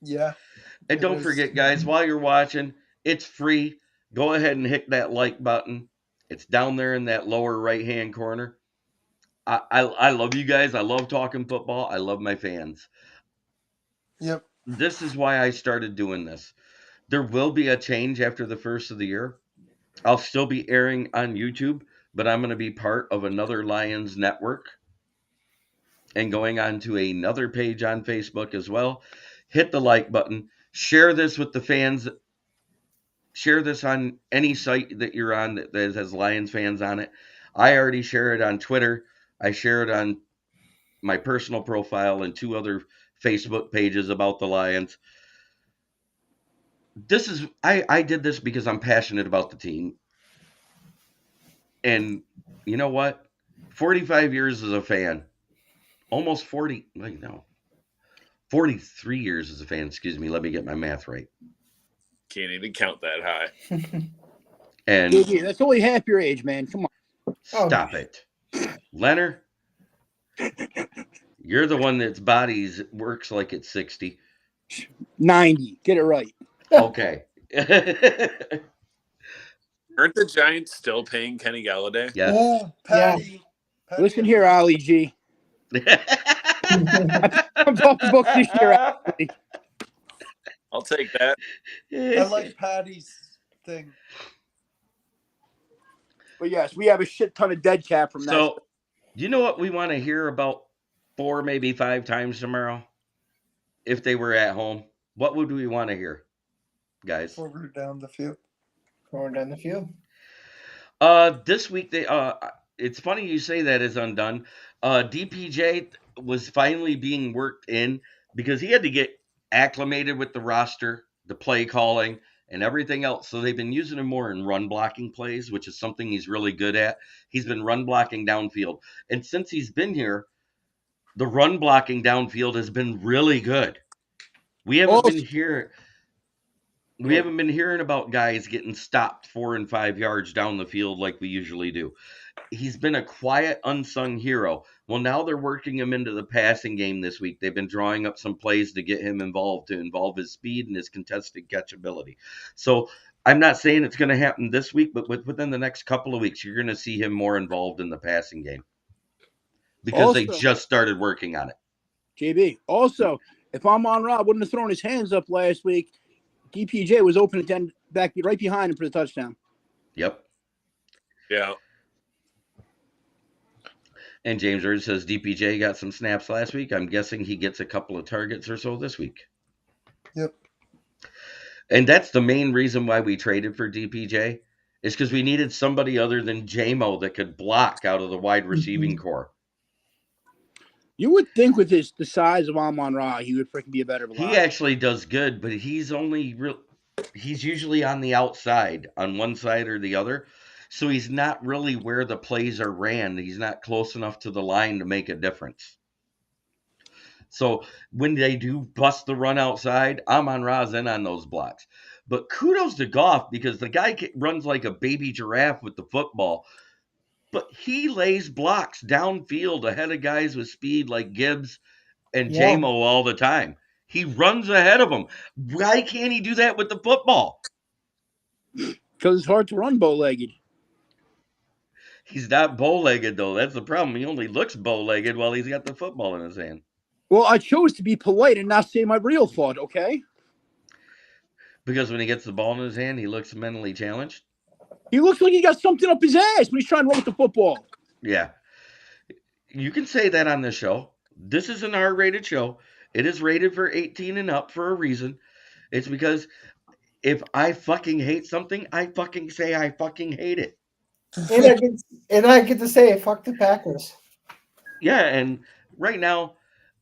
Yeah. And don't forget, guys, while you're watching, it's free. Go ahead and hit that like button. It's down there in that lower right-hand corner. I love you guys. I love talking football. I love my fans. Yep. This is why I started doing this. There will be a change after the first of the year. I'll still be airing on YouTube, but I'm going to be part of another Lions network and going on to another page on Facebook as well. Hit the like button. Share this with the fans. Share this on any site that you're on that has Lions fans on it. I already share it on Twitter. I share it on my personal profile and 2 other Facebook pages about the Lions. I did this because I'm passionate about the team. And you know what? 45 years as a fan. Almost 40, like no. 43 years as a fan, excuse me. Let me get my math right. Can't even count that high. And that's only half your age, man. Come on. Stop it. Leonard, you're the one that's bodies works like it's 60. 90. Get it right. Okay. Aren't the Giants still paying Kenny Galladay? Yes. Oh, Patty. Patty. Listen here, Ali G. I'm off the books this year, actually. I'll take that. I like Patty's thing. But yes, we have a shit ton of dead cap from that. So, you know what we want to hear about 4, maybe 5 times tomorrow? If they were at home, what would we want to hear, guys? Forward down the field. Forward down the field. This week it's funny you say that is undone. DPJ was finally being worked in because he had to get acclimated with the roster, the play calling, and everything else. So they've been using him more in run blocking plays, which is something he's really good at. He's been run blocking downfield. And since he's been here, the run blocking downfield has been really good. We haven't been hearing about guys getting stopped 4 and 5 yards down the field like we usually do. He's been a quiet, unsung hero. Well, now they're working him into the passing game this week. They've been drawing up some plays to get him involved, to involve his speed and his contested catchability. So I'm not saying it's going to happen this week, but within the next couple of weeks, you're going to see him more involved in the passing game because they just started working on it. JB, also, if Amon-Ra wouldn't have thrown his hands up last week, DPJ was open at 10, back right behind him for the touchdown. Yep. Yeah. And James Irvin says DPJ got some snaps last week. I'm guessing he gets a couple of targets or so this week. Yep. And that's the main reason why we traded for DPJ is because we needed somebody other than JMO that could block out of the wide receiving core. You would think with the size of Amon-Ra, he would freaking be a better blocker. He actually does good, but he's usually on the outside, on one side or the other. So he's not really where the plays are ran. He's not close enough to the line to make a difference. So when they do bust the run outside, I'm on rosin on those blocks. But kudos to Goff because the guy runs like a baby giraffe with the football. But he lays blocks downfield ahead of guys with speed like Gibbs and Yeah. JMO all the time. He runs ahead of them. Why can't he do that with the football? Because it's hard to run bow-legged. He's not bow-legged, though. That's the problem. He only looks bow-legged while he's got the football in his hand. Well, I chose to be polite and not say my real thought, okay? Because when he gets the ball in his hand, he looks mentally challenged. He looks like he got something up his ass when he's trying to run with the football. Yeah. You can say that on this show. This is an R-rated show. It is rated for 18 and up for a reason. It's because if I fucking hate something, I fucking say I fucking hate it. And I get to say, fuck the Packers. Yeah, and right now,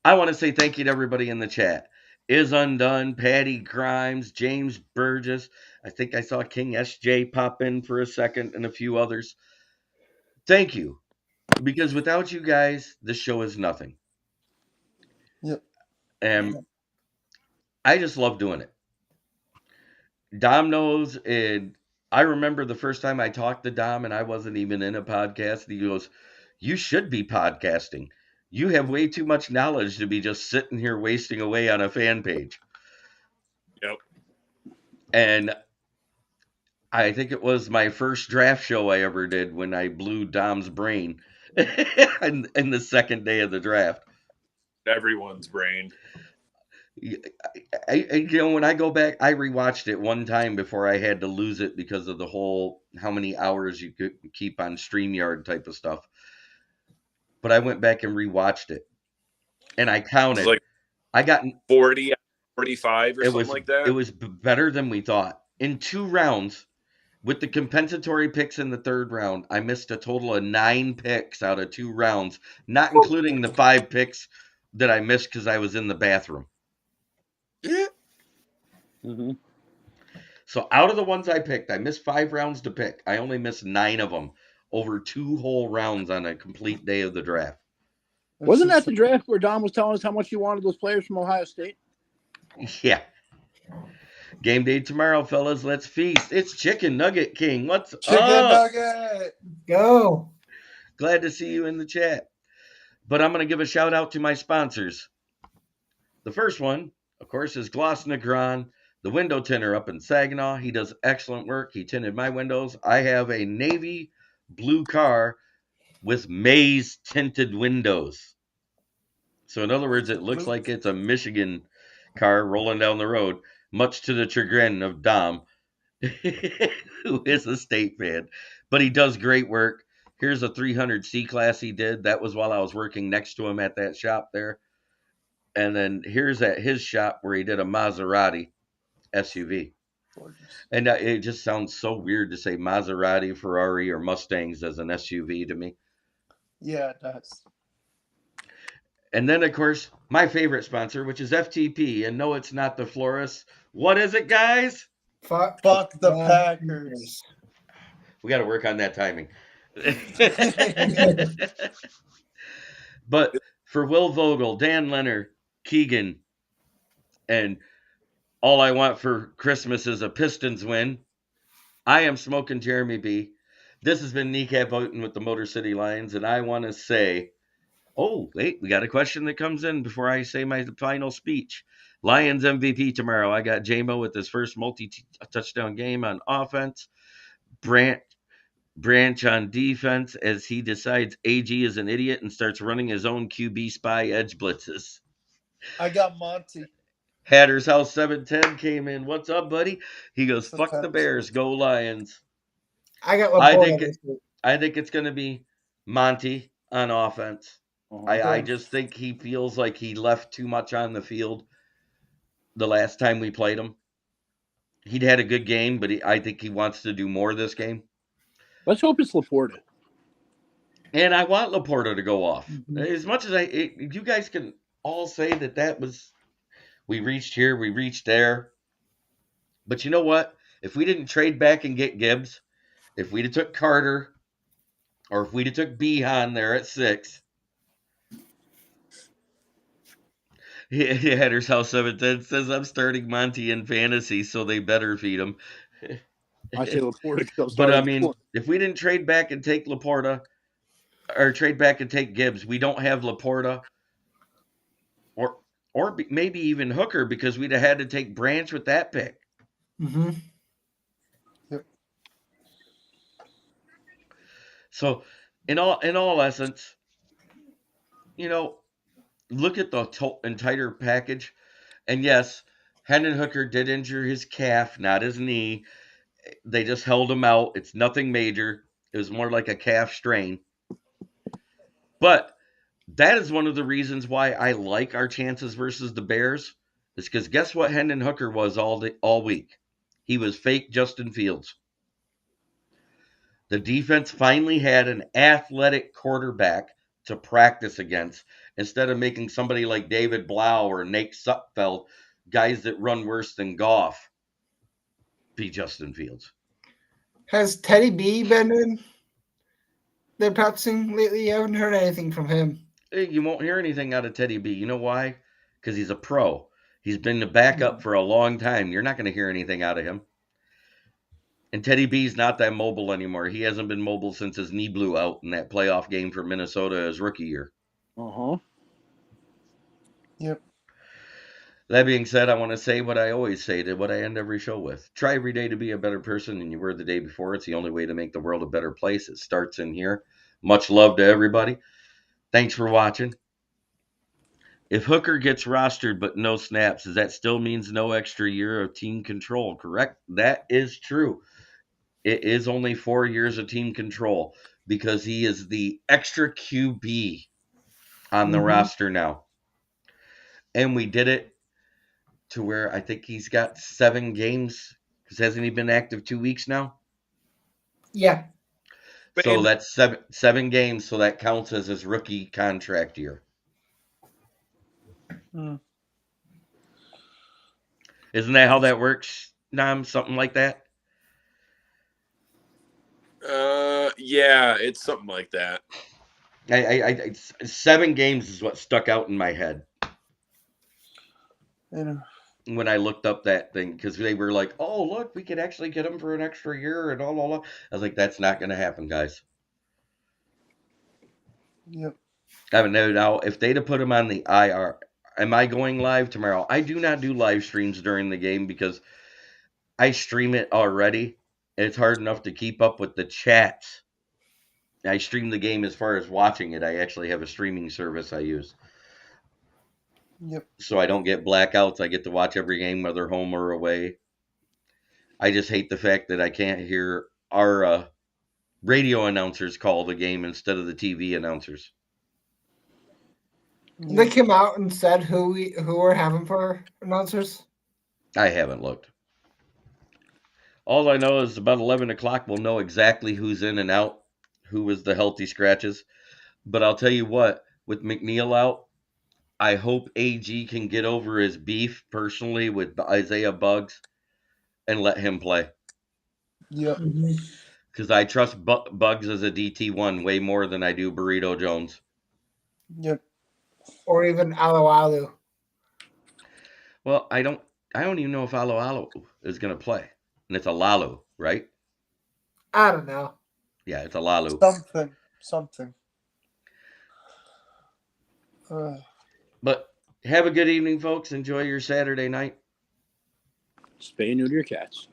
I want to say thank you to everybody in the chat. Is Undone, Patty Grimes, James Burgess. I think I saw King SJ pop in for a second and a few others. Thank you. Because without you guys, this show is nothing. Yep. And I just love doing it. Dom knows, and I remember the first time I talked to Dom and I wasn't even in a podcast. He goes, "You should be podcasting. You have way too much knowledge to be just sitting here wasting away on a fan page." Yep. And I think it was my first draft show I ever did when I blew Dom's brain in the second day of the draft. Everyone's brain. When I go back, I rewatched it one time before I had to lose it because of the whole how many hours you could keep on StreamYard type of stuff. But I went back and rewatched it, and I counted. Like I got 40, 45 or something like that. It was better than we thought. In 2 rounds, with the compensatory picks in the 3rd round, I missed a total of 9 picks out of 2 rounds, not including the 5 picks that I missed because I was in the bathroom. Yeah. Mm-hmm. So out of the ones I picked, I missed 5 rounds to pick. I only missed 9 of them over 2 whole rounds on a complete day of the draft. Wasn't that the draft where Don was telling us how much he wanted those players from Ohio State? Yeah. Game day tomorrow, fellas. Let's feast. It's Chicken Nugget King. What's Chicken up? Nugget. Go. Glad to see you in the chat. But I'm going to give a shout out to my sponsors. The first one, of course, is Gloss Negron, the window tinter up in Saginaw. He does excellent work. He tinted my windows. I have a navy blue car with maize tinted windows. So in other words, it looks like it's a Michigan car rolling down the road, much to the chagrin of Dom, who is a state fan. But he does great work. Here's a 300 C-Class he did. That was while I was working next to him at that shop there. And then here's at his shop where he did a Maserati SUV. Gorgeous. And it just sounds so weird to say Maserati, Ferrari, or Mustangs as an SUV to me. Yeah, it does. And then, of course, my favorite sponsor, which is FTP. And no, it's not the florist. What is it, guys? Fuck the Packers. We got to work on that timing. But for Will Vogel, Dan Leonard, Keegan, and all I want for Christmas is a Pistons win, I am Smoking Jeremy B. This has been Kneecap Oaten with the Motor City Lions, and I want to say, oh, wait, we got a question that comes in before I say my final speech. Lions MVP tomorrow. I got J-Mo with his first multi-touchdown game on offense. Branch on defense as he decides AG is an idiot and starts running his own QB spy edge blitzes. I got Monty. Hatter's House 710 came in. What's up, buddy? He goes, fuck the Bears, go Lions. I got Laporta. I think it's going to be Monty on offense. I just think he feels like he left too much on the field the last time we played him. He'd had a good game, but I think he wants to do more this game. Let's hope it's Laporta. And I want Laporta to go off. Mm-hmm. As much as you guys can all say that was, we reached here, we reached there. But you know what? If we didn't trade back and get Gibbs, if we'd have took Carter, or if we'd have took Behan there at 6, Hatter's House 710 says I'm starting Monty in fantasy, so they better feed him. I say Laporta because I'm But starting. I mean, if we didn't trade back and take Laporta, or trade back and take Gibbs, we don't have Laporta, or maybe even Hooker, because we'd have had to take Branch with that pick. Mm-hmm. Yep. So, in all essence, look at the entire package. And yes, Hendon Hooker did injure his calf, not his knee. They just held him out. It's nothing major. It was more like a calf strain. But that is one of the reasons why I like our chances versus the Bears. Is because guess what Hendon Hooker was all week? He was fake Justin Fields. The defense finally had an athletic quarterback to practice against instead of making somebody like David Blau or Nate Sutfeld, guys that run worse than Goff, be Justin Fields. Has Teddy B been in their practicing lately? I haven't heard anything from him. You won't hear anything out of Teddy B. You know why? Because he's a pro. He's been the backup for a long time. You're not going to hear anything out of him. And Teddy B's not that mobile anymore. He hasn't been mobile since his knee blew out in that playoff game for Minnesota his rookie year. Uh-huh. Yep. That being said, I want to say what I always say to what I end every show with. Try every day to be a better person than you were the day before. It's the only way to make the world a better place. It starts in here. Much love to everybody. Thanks for watching. If Hooker gets rostered but no snaps, that still means no extra year of team control, correct? That is true. It is only 4 years of team control because he is the extra QB on the roster now. And we did it to where I think he's got 7 games, because hasn't he been active 2 weeks now? Yeah. So that's seven games, so that counts as his rookie contract year. Isn't that how that works, Nam? Something like that? Yeah, it's something like that. I 7 games is what stuck out in my head when I looked up that thing, because they were like, "Oh, look, we could actually get him for an extra year," and all. I was like, "That's not going to happen, guys." Yep. I don't know now if they'd have put him on the IR. Am I going live tomorrow? I do not do live streams during the game because I stream it already. It's hard enough to keep up with the chats. I stream the game as far as watching it. I actually have a streaming service I use. Yep. So I don't get blackouts. I get to watch every game, whether home or away. I just hate the fact that I can't hear our radio announcers call the game instead of the TV announcers. They came out and said who we're having for announcers. I haven't looked. All I know is about 11 o'clock we'll know exactly who's in and out, who was the healthy scratches. But I'll tell you what, with McNeil out, I hope AG can get over his beef personally with Isaiah Buggs and let him play. Yep. Because I trust Buggs as a DT1 way more than I do Burrito Jones. Yep. Or even Alaulu. Well, I don't even know if Alaulu is going to play. And it's Alaulu, right? I don't know. Yeah, it's Alaulu. Something. But have a good evening, folks. Enjoy your Saturday night. Spay and neuter your cats.